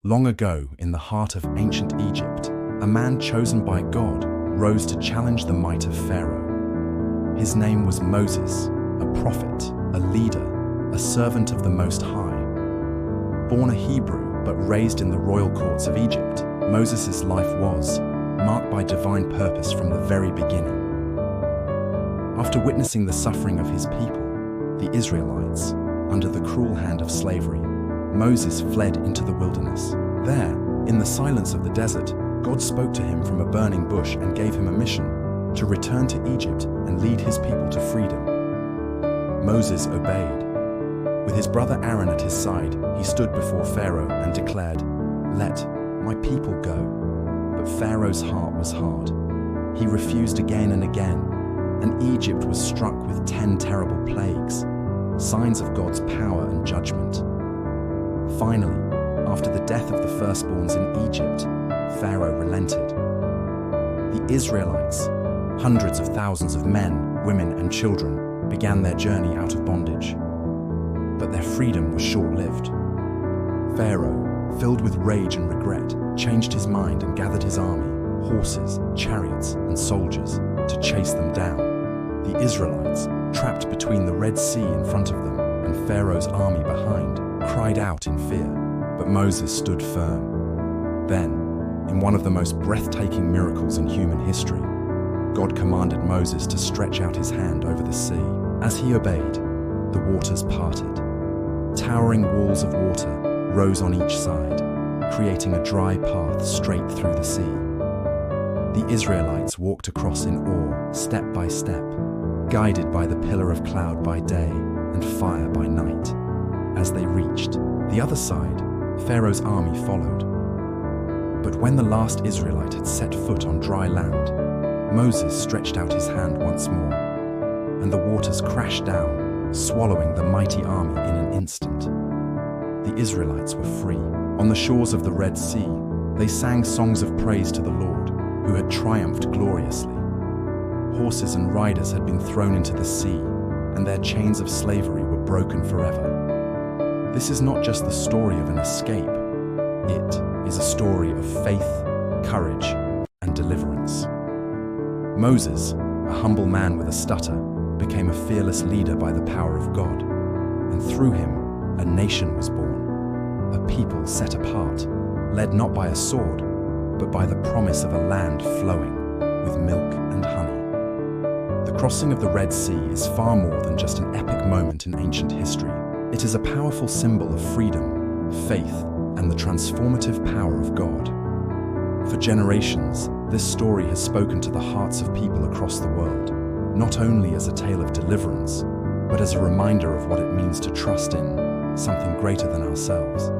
Long ago, in the heart of ancient Egypt, a man chosen by God rose to challenge the might of Pharaoh. His name was Moses, a prophet, a leader, a servant of the Most High. Born a Hebrew but raised in the royal courts of Egypt, Moses' life was marked by divine purpose from the very beginning. After witnessing the suffering of his people, the Israelites, under the cruel hand of slavery, Moses fled into the wilderness. There, in the silence of the desert, God spoke to him from a burning bush and gave him a mission to return to Egypt and lead his people to freedom. Moses obeyed. With his brother Aaron at his side, he stood before Pharaoh and declared, "Let my people go." But Pharaoh's heart was hard. He refused again and again, and Egypt was struck with 10 terrible plagues, signs of God's power and judgment. Finally, after the death of the firstborns in Egypt, Pharaoh relented. The Israelites, hundreds of thousands of men, women, and children, began their journey out of bondage. But their freedom was short-lived. Pharaoh, filled with rage and regret, changed his mind and gathered his army, horses, chariots, and soldiers, to chase them down. The Israelites, trapped between the Red Sea in front of them and Pharaoh's army behind, cried out in fear, but Moses stood firm. Then, in one of the most breathtaking miracles in human history, God commanded Moses to stretch out his hand over the sea. As he obeyed, the waters parted. Towering walls of water rose on each side, creating a dry path straight through the sea. The Israelites walked across in awe, step by step, guided by the pillar of cloud by day and fire by night. As they reached the other side, Pharaoh's army followed. But when the last Israelite had set foot on dry land, Moses stretched out his hand once more, and the waters crashed down, swallowing the mighty army in an instant. The Israelites were free. On the shores of the Red Sea, they sang songs of praise to the Lord, who had triumphed gloriously. Horses and riders had been thrown into the sea, and their chains of slavery were broken forever. This is not just the story of an escape. It is a story of faith, courage, and deliverance. Moses, a humble man with a stutter, became a fearless leader by the power of God, and through him, a nation was born, a people set apart, led not by a sword, but by the promise of a land flowing with milk and honey. The crossing of the Red Sea is far more than just an epic moment in ancient history. It is a powerful symbol of freedom, faith, and the transformative power of God. For generations, this story has spoken to the hearts of people across the world, not only as a tale of deliverance, but as a reminder of what it means to trust in something greater than ourselves.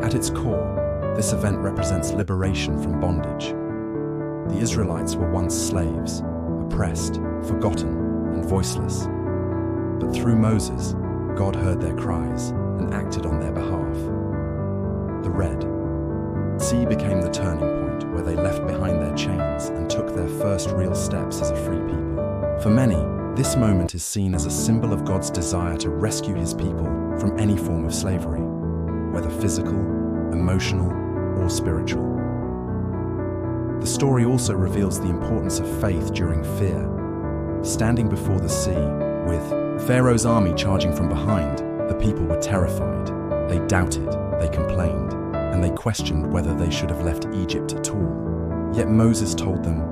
At its core, this event represents liberation from bondage. The Israelites were once slaves, oppressed, forgotten, and voiceless. But through Moses, God heard their cries and acted on their behalf. The Red Sea became the turning point where they left behind their chains and took their first real steps as a free people. For many, this moment is seen as a symbol of God's desire to rescue his people from any form of slavery, whether physical, emotional, or spiritual. The story also reveals the importance of faith during fear. Standing before the sea, with Pharaoh's army charging from behind, the people were terrified. They doubted, they complained, and they questioned whether they should have left Egypt at all. Yet Moses told them,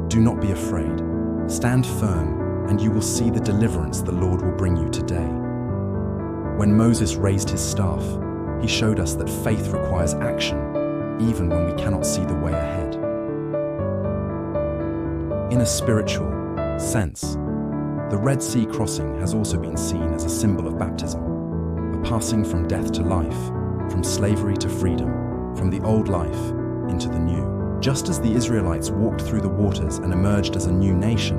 "Do not be afraid. Stand firm, and you will see the deliverance the Lord will bring you today." When Moses raised his staff, he showed us that faith requires action, even when we cannot see the way ahead. In a spiritual sense, the Red Sea crossing has also been seen as a symbol of baptism, a passing from death to life, from slavery to freedom, from the old life into the new. Just as the Israelites walked through the waters and emerged as a new nation,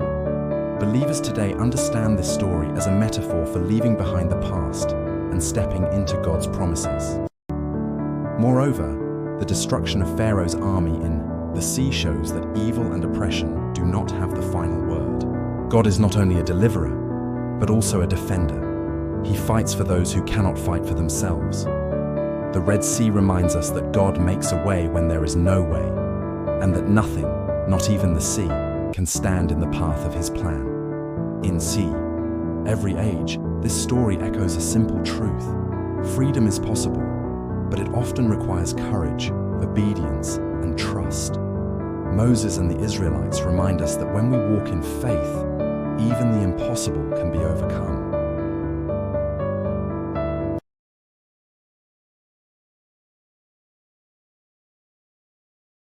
believers today understand this story as a metaphor for leaving behind the past and stepping into God's promises. Moreover, the destruction of Pharaoh's army in the sea shows that evil and oppression do not have the final word. God is not only a deliverer, but also a defender. He fights for those who cannot fight for themselves. The Red Sea reminds us that God makes a way when there is no way, and that nothing, not even the sea, can stand in the path of his plan. In every age, this story echoes a simple truth. Freedom is possible, but it often requires courage, obedience, and trust. Moses and the Israelites remind us that when we walk in faith, even the impossible can be overcome.